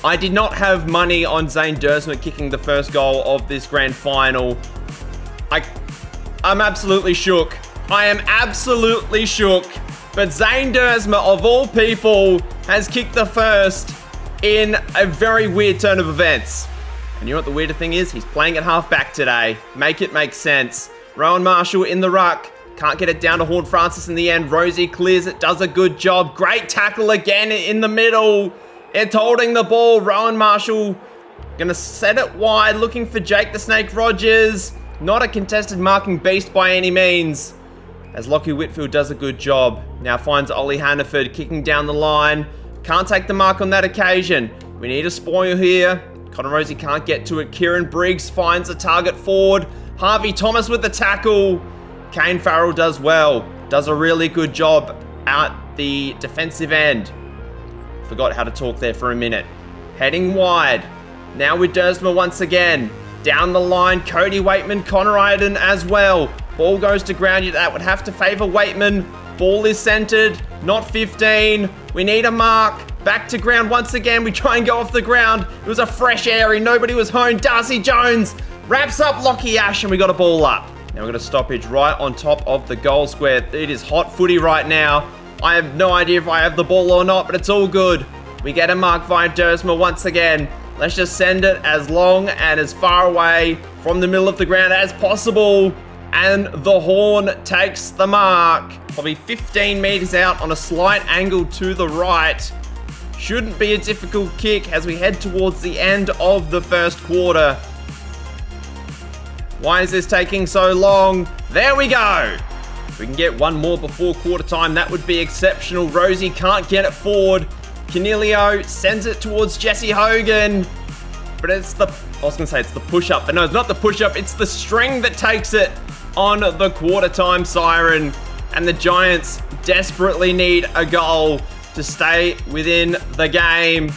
I did not have money on Zane Dersma kicking the first goal of this grand final. I'm absolutely shook. I am absolutely shook. But Zane Dersma, of all people, has kicked the first in a very weird turn of events. And you know what the weirder thing is? He's playing at half-back today. Make it make sense. Rowan Marshall in the ruck. Can't get it down to Horne-Francis in the end. Rozee clears it, does a good job. Great tackle again in the middle. It's holding the ball. Rowan Marshall gonna set it wide, looking for Jake the Snake Rogers. Not a contested marking beast by any means, as Lockie Whitfield does a good job. Now finds Ollie Hannaford kicking down the line. Can't take the mark on that occasion. We need a spoil here. Connor Rozee can't get to it. Kieran Briggs finds a target forward. Harvey Thomas with the tackle. Kane Farrell does well. Does a really good job at the defensive end. Forgot how to talk there for a minute. Heading wide. Now with Dersma once again. Down the line, Cody Waitman, Connor Iden as well. Ball goes to ground. That would have to favour Waitman. Ball is centred. Not 15. We need a mark. Back to ground once again. We try and go off the ground. It was a fresh area. Nobody was home. Darcy Jones wraps up Lockie Ash, and we got a ball up. Now we've got a stoppage right on top of the goal square. It is hot footy right now. I have no idea if I have the ball or not, but it's all good. We get a mark via Dersma once again. Let's just send it as long and as far away from the middle of the ground as possible. And the horn takes the mark. Probably 15 meters out on a slight angle to the right. Shouldn't be a difficult kick as we head towards the end of the first quarter. Why is this taking so long? There we go. If we can get one more before quarter time, that would be exceptional. Rosie can't get it forward. Canelio sends it towards Jesse Hogan. But it's the, I was going to say it's the push-up, but no, it's not the push-up. It's the string that takes it on the quarter time siren. And the Giants desperately need a goal to stay within the game.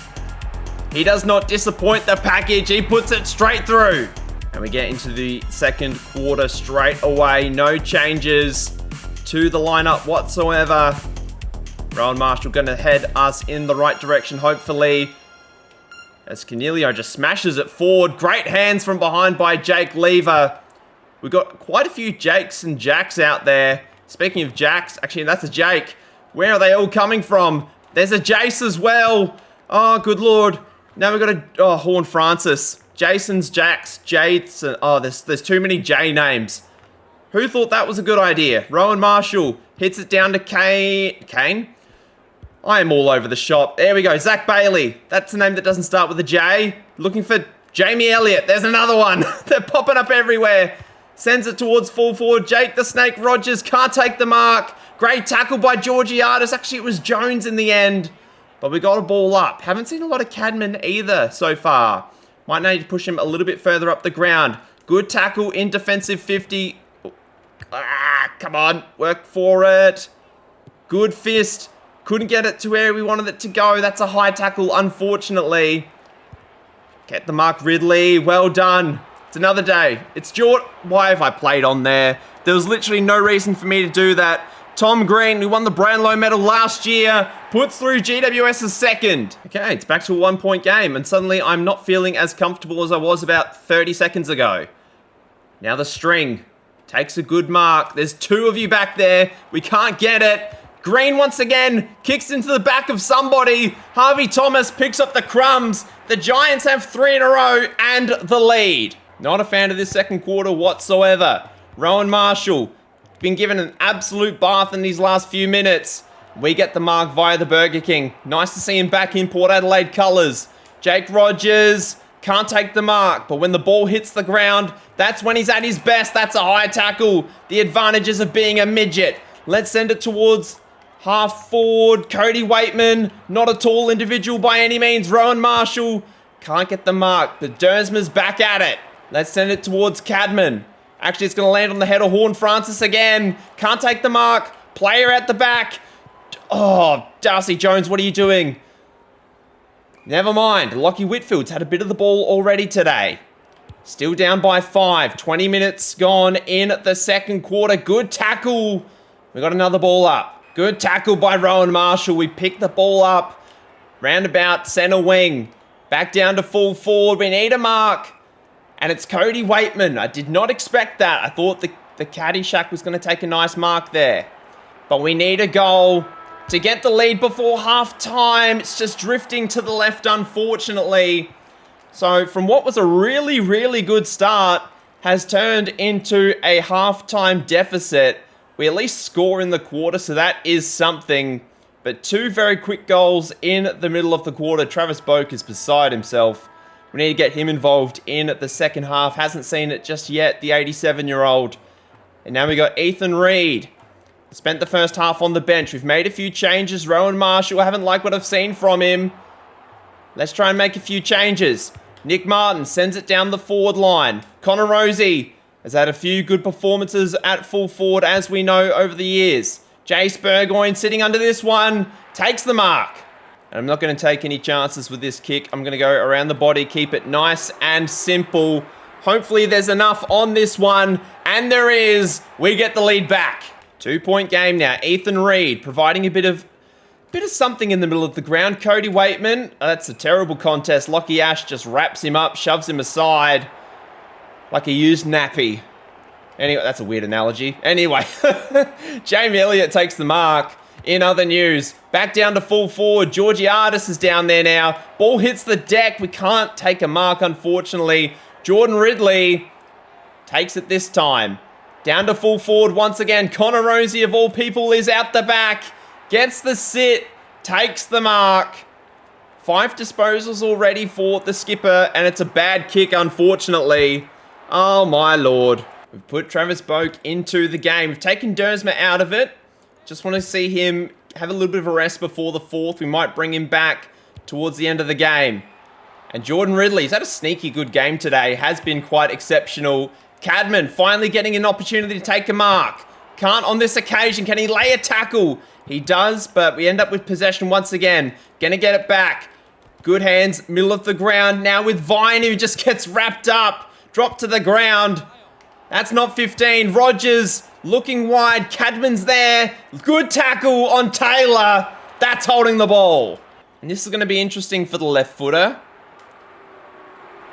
He does not disappoint the package. He puts it straight through. And we get into the second quarter straight away. No changes to the lineup whatsoever. Rowan Marshall going to head us in the right direction, hopefully. As Canelio just smashes it forward. Great hands from behind by Jake Lever. We've got quite a few Jakes and Jacks out there. Speaking of Jacks, actually that's a Jake. Where are they all coming from? There's a Jace as well. Oh, good lord. Now we've got a Horn Francis. Jason's, Jacks, Jates. Oh, there's too many J names. Who thought that was a good idea? Rowan Marshall hits it down to Kane. I am all over the shop. There we go. Zach Bailey. That's a name that doesn't start with a J. Looking for Jamie Elliott. There's another one. They're popping up everywhere. Sends it towards full forward. Jake the Snake Rogers can't take the mark. Great tackle by Georgiadis. Actually, it was Jones in the end. But we got a ball up. Haven't seen a lot of Cadman either so far. Might need to push him a little bit further up the ground. Good tackle in defensive 50. Come on. Work for it. Good fist. Couldn't get it to where we wanted it to go. That's a high tackle, unfortunately. Get the mark, Ridley. Well done. It's another day. It's Jordan. Why have I played on there? There was literally no reason for me to do that. Tom Green, who won the Brownlow medal last year, puts through GWS's second. Okay, it's back to a 1-point game, and suddenly I'm not feeling as comfortable as I was about 30 seconds ago. Now the string takes a good mark. There's two of you back there. We can't get it. Green once again kicks into the back of somebody. Harvey Thomas picks up the crumbs. The Giants have 3 in a row and the lead. Not a fan of this second quarter whatsoever. Rowan Marshall been given an absolute bath in these last few minutes. We get the mark via the Burger King. Nice to see him back in Port Adelaide colours. Jake Rogers can't take the mark, but when the ball hits the ground, that's when he's at his best. That's a high tackle. The advantages of being a midget. Let's send it towards half forward. Cody Waitman, not a tall individual by any means. Rowan Marshall can't get the mark, but Dersmer's back at it. Let's send it towards Cadman. Actually, it's going to land on the head of Horn Francis again. Can't take the mark. Player at the back. Oh, Darcy Jones, what are you doing? Never mind. Lockie Whitfield's had a bit of the ball already today. Still down by 5. 20 minutes gone in the second quarter. Good tackle. We got another ball up. Good tackle by Rowan Marshall. We picked the ball up. Roundabout center wing. Back down to full forward. We need a mark. And it's Cody Waitman. I did not expect that. I thought the Caddyshack was going to take a nice mark there. But we need a goal to get the lead before half-time. It's just drifting to the left, unfortunately. So from what was a really, really good start, has turned into a half-time deficit. We at least score in the quarter, so that is something. But 2 very quick goals in the middle of the quarter. Travis Boak is beside himself. We need to get him involved in the second half. Hasn't seen it just yet, the 87-year-old. And now we got Ethan Reid. Spent the first half on the bench. We've made a few changes. Rowan Marshall, I haven't liked what I've seen from him. Let's try and make a few changes. Nick Martin sends it down the forward line. Connor Rosie has had a few good performances at full forward, as we know, over the years. Jace Burgoyne sitting under this one. Takes the mark. And I'm not going to take any chances with this kick. I'm going to go around the body, keep it nice and simple. Hopefully there's enough on this one. And there is. We get the lead back. 2-point game now. Ethan Reid providing a bit of something in the middle of the ground. Cody Waitman. That's a terrible contest. Lockie Ash just wraps him up, shoves him aside like a used nappy. Anyway, that's a weird analogy. Anyway, Jamie Elliott takes the mark. In other news, back down to full forward. Georgiadis is down there now. Ball hits the deck. We can't take a mark, unfortunately. Jordan Ridley takes it this time. Down to full forward once again. Connor Rosie, of all people, is out the back. Gets the sit. Takes the mark. 5 disposals already for the skipper, and it's a bad kick, unfortunately. Oh, my lord. We've put Travis Boak into the game. We've taken Dersma out of it. Just want to see him have a little bit of a rest before the 4th. We might bring him back towards the end of the game. And Jordan Ridley's had a sneaky good game today. Has been quite exceptional. Cadman finally getting an opportunity to take a mark. Can't on this occasion. Can he lay a tackle? He does, but we end up with possession once again. Gonna get it back. Good hands, middle of the ground. Now with Vine, who just gets wrapped up. Dropped to the ground. That's not 15. Rogers looking wide. Cadman's there. Good tackle on Taylor. That's holding the ball. And this is going to be interesting for the left footer.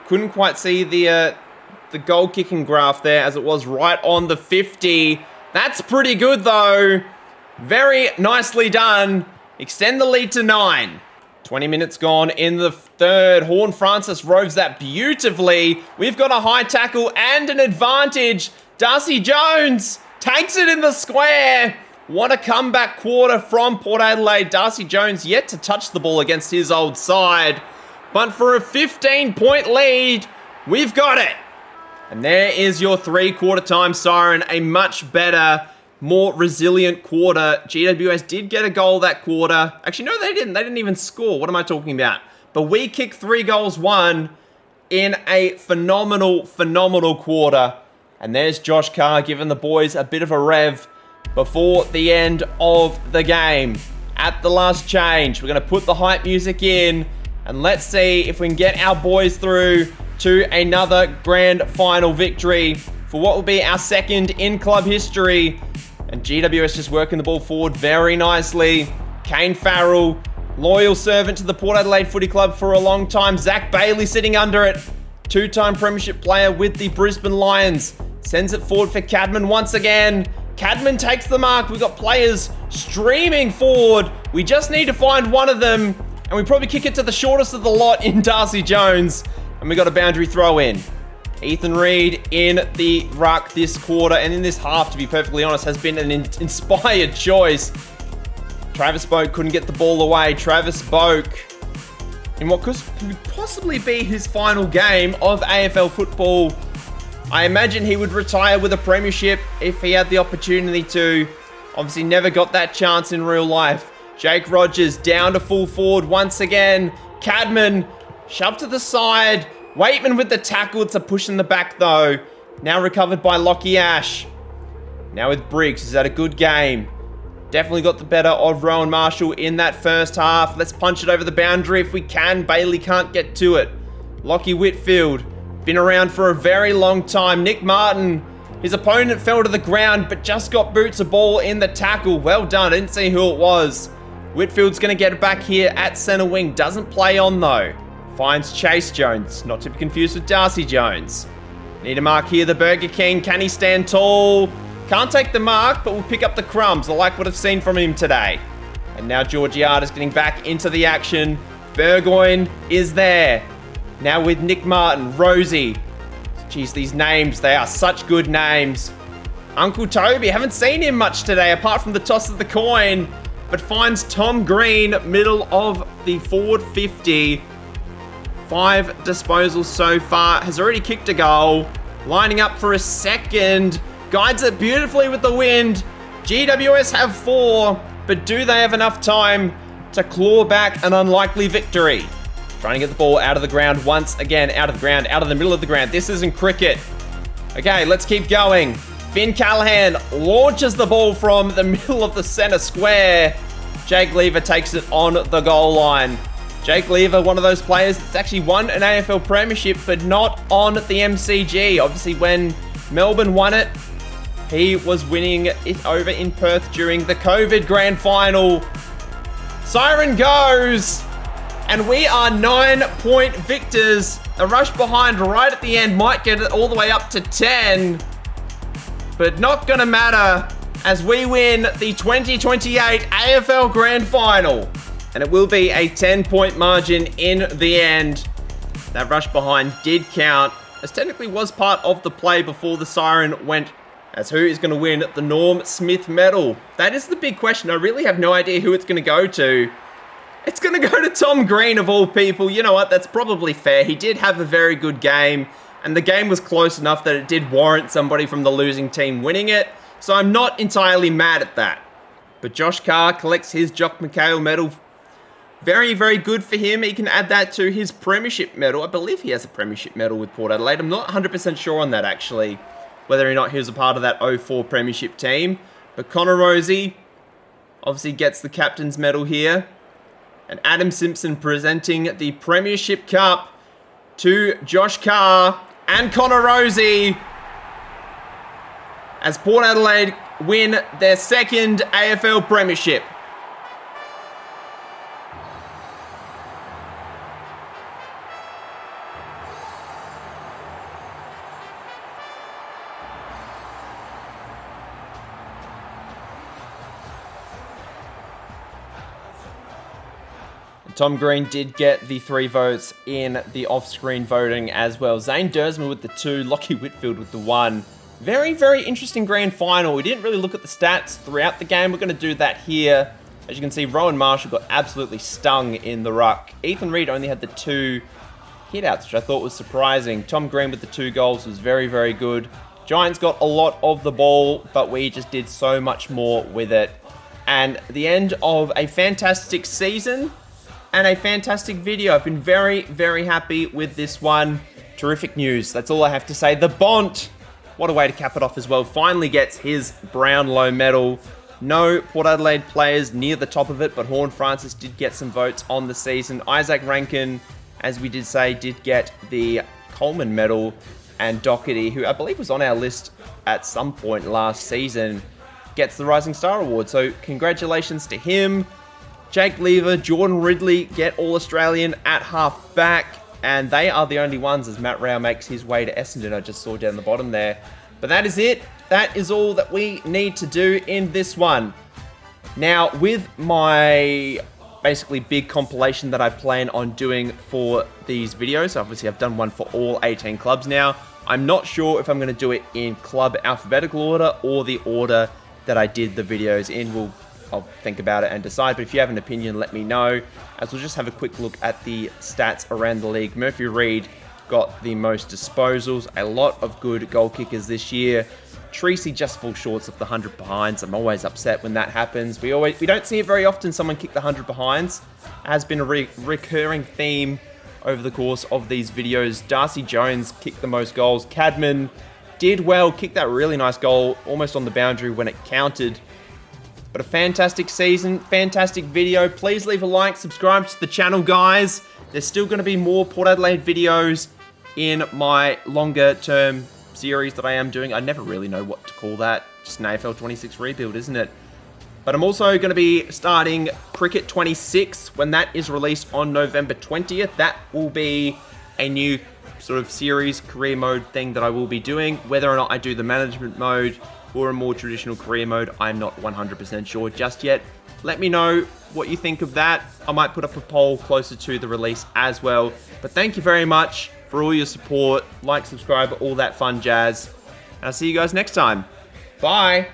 Couldn't quite see the goal kicking graph there as it was right on the 50. That's pretty good though. Very nicely done. Extend the lead to 9. 20 minutes gone in the 3rd. Horn Francis roves that beautifully. We've got a high tackle and an advantage. Darcy Jones takes it in the square. What a comeback quarter from Port Adelaide. Darcy Jones yet to touch the ball against his old side. But for a 15-point lead, we've got it. And there is your 3-quarter time siren. A much better, more resilient quarter. GWS did get a goal that quarter. Actually, no, they didn't. They didn't even score. What am I talking about? But we kicked 3 goals, 1 in a phenomenal, phenomenal quarter. And there's Josh Carr giving the boys a bit of a rev before the end of the game. At the last change, we're going to put the hype music in. And let's see if we can get our boys through to another grand final victory for what will be our 2nd in club history. And GWS just working the ball forward very nicely. Kane Farrell, loyal servant to the Port Adelaide Footy Club for a long time. Zach Bailey sitting under it. 2-time Premiership player with the Brisbane Lions. Sends it forward for Cadman once again. Cadman takes the mark. We've got players streaming forward. We just need to find one of them. And we probably kick it to the shortest of the lot in Darcy Jones. And we got a boundary throw in. Ethan Reid in the ruck this quarter and in this half, to be perfectly honest, has been an inspired choice. Travis Boak couldn't get the ball away. Travis Boak, in what could possibly be his final game of AFL football. I imagine he would retire with a premiership if he had the opportunity to. Obviously never got that chance in real life. Jake Rogers down to full forward once again. Cadman shoved to the side. Waitman with the tackle. It's a push in the back though. Now recovered by Lockie Ash. Now with Briggs. He's had a good game. Definitely got the better of Rowan Marshall in that first half. Let's punch it over the boundary if we can. Bailey can't get to it. Lockie Whitfield. Been around for a very long time. Nick Martin. His opponent fell to the ground but just got boots a ball in the tackle. Well done. I didn't see who it was. Whitfield's going to get it back here at centre wing. Doesn't play on though. Finds Chase Jones. Not to be confused with Darcy Jones. Need a mark here, the Burger King. Can he stand tall? Can't take the mark, but we'll pick up the crumbs. I like what I've seen from him today. And now Georgiada's getting back into the action. Burgoyne is there. Now with Nick Martin. Rosie. Jeez, these names, they are such good names. Uncle Toby, haven't seen him much today, apart from the toss of the coin. But finds Tom Green, middle of the forward 50. 5 disposals so far. Has already kicked a goal. Lining up for a second. Guides it beautifully with the wind. GWS have 4. But do they have enough time to claw back an unlikely victory? Trying to get the ball out of the ground once again. Out of the ground. Out of the middle of the ground. This isn't cricket. Okay, let's keep going. Finn Callahan launches the ball from the middle of the center square. Jake Lever takes it on the goal line. Jake Lever, one of those players that's actually won an AFL Premiership, but not on the MCG. Obviously, when Melbourne won it, he was winning it over in Perth during the COVID Grand Final. Siren goes, and we are 9-point victors. A rush behind right at the end might get it all the way up to 10. But not gonna matter as we win the 2028 AFL Grand Final. And it will be a 10-point margin in the end. That rush behind did count, as technically was part of the play before the siren went As who is going to win the Norm Smith medal? That is the big question. I really have no idea who it's going to go to. It's going to go to Tom Green of all people. You know what? That's probably fair. He did have a very good game, and the game was close enough that it did warrant somebody from the losing team winning it. So I'm not entirely mad at that. But Josh Carr collects his Jock McHale medal. Very, very good for him. He can add that to his Premiership medal. I believe he has a Premiership medal with Port Adelaide. I'm not 100% sure on that, actually, whether or not he was a part of that 04 Premiership team. But Connor Rozee obviously gets the captain's medal here. And Adam Simpson presenting the Premiership Cup to Josh Carr and Connor Rozee as Port Adelaide win their second AFL Premiership. Tom Green did get the 3 votes in the off-screen voting as well. Zane Dersman with the 2, Lockie Whitfield with the 1. Very, very interesting grand final. We didn't really look at the stats throughout the game. We're going to do that here. As you can see, Rowan Marshall got absolutely stung in the ruck. Ethan Reid only had the 2 hit-outs, which I thought was surprising. Tom Green with the 2 goals was very, very good. Giants got a lot of the ball, but we just did so much more with it. And the end of a fantastic season and a fantastic video. I've been very, very happy with this one. Terrific news. That's all I have to say. The Bont, what a way to cap it off as well, finally gets his Brownlow medal. No Port Adelaide players near the top of it, but Horn Francis did get some votes on the season. Isaac Rankin, as we did say, did get the Coleman medal. And Doherty, who I believe was on our list at some point last season, gets the Rising Star Award. So congratulations to him. Jake Lever, Jordan Ridley get All-Australian at half-back, and they are the only ones as Matt Rao makes his way to Essendon. I just saw down the bottom there. But that is it. That is all that we need to do in this one. Now, with my basically big compilation that I plan on doing for these videos, obviously I've done one for all 18 clubs now. I'm not sure if I'm going to do it in club alphabetical order or the order that I did the videos in. I'll think about it and decide, but if you have an opinion, let me know. As we'll just have a quick look at the stats around the league. Murphy Reid got the most disposals, a lot of good goal kickers this year. Treacy just falls short of the 100 behinds. I'm always upset when that happens. We don't see it very often, someone kick the 100 behinds. It has been a recurring theme over the course of these videos. Darcy Jones kicked the most goals. Cadman did well, kicked that really nice goal, almost on the boundary when it counted. But a fantastic season, fantastic video. Please leave a like, subscribe to the channel, guys. There's still going to be more Port Adelaide videos in my longer term series that I am doing. I never really know what to call that. Just an AFL 26 rebuild, isn't it? But I'm also going to be starting Cricket 26 when that is released on November 20th. That will be a new sort of series, career mode thing that I will be doing. Whether or not I do the management mode or a more traditional career mode, I'm not 100% sure just yet. Let me know what you think of that. I might put up a poll closer to the release as well. But thank you very much for all your support. Like, subscribe, all that fun jazz. And I'll see you guys next time. Bye.